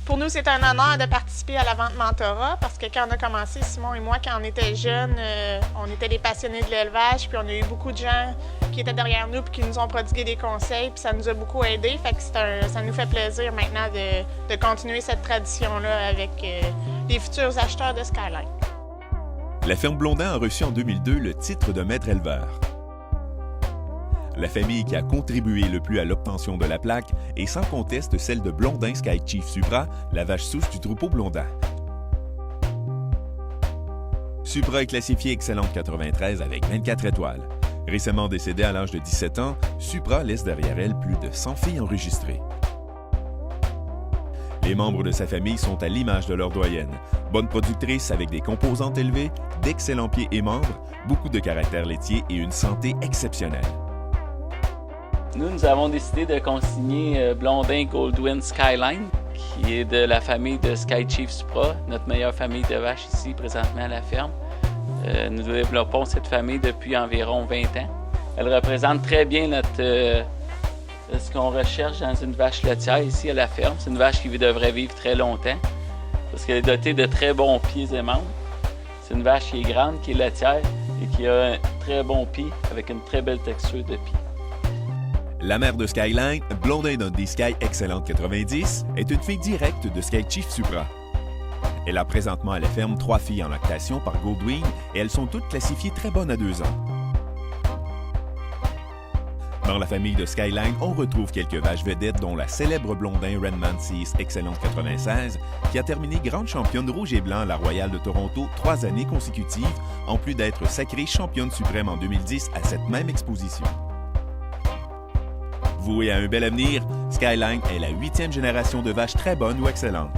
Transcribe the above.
Pour nous, c'est un honneur de participer à la vente mentorat parce que quand on a commencé, Simon et moi, quand on était jeunes, on était des passionnés de l'élevage, puis on a eu beaucoup de gens qui étaient derrière nous puis qui nous ont prodigué des conseils, puis ça nous a beaucoup aidés. Fait que ça nous fait plaisir maintenant de continuer cette tradition-là avec les futurs acheteurs de Skyline. La ferme Blondin a reçu en 2002 le titre de maître éleveur. La famille qui a contribué le plus à l'obtention de la plaque est sans conteste celle de Blondin Sky Chief Supra, la vache souche du troupeau Blondin. Supra est classifiée excellente 93 avec 24 étoiles. Récemment décédée à l'âge de 17 ans, Supra laisse derrière elle plus de 100 filles enregistrées. Les membres de sa famille sont à l'image de leur doyenne. Bonne productrice avec des composantes élevées, d'excellents pieds et membres, beaucoup de caractère laitier et une santé exceptionnelle. Nous avons décidé de consigner Blondin Goldwyn Skyline, qui est de la famille de Sky Chief Supra, notre meilleure famille de vaches ici présentement à la ferme. Nous développons cette famille depuis environ 20 ans. Elle représente très bien ce qu'on recherche dans une vache laitière ici à la ferme. C'est une vache qui devrait vivre très longtemps parce qu'elle est dotée de très bons pieds et membres. C'est une vache qui est grande, qui est laitière et qui a un très bon pied avec une très belle texture de pied. La mère de Skyline, Blondin Dundee Sky Excellente 90, est une fille directe de Sky Chief Supra. Elle a présentement à la ferme 3 filles en lactation par Goldwyn et elles sont toutes classifiées très bonnes à 2 ans. Dans la famille de Skyline, on retrouve quelques vaches vedettes dont la célèbre Blondin Redman 6 Excellente 96 qui a terminé grande championne rouge et blanc à la Royale de Toronto 3 années consécutives, en plus d'être sacrée championne suprême en 2010 à cette même exposition. Vouée à un bel avenir, Skyline est la 8e génération de vaches très bonnes ou excellentes.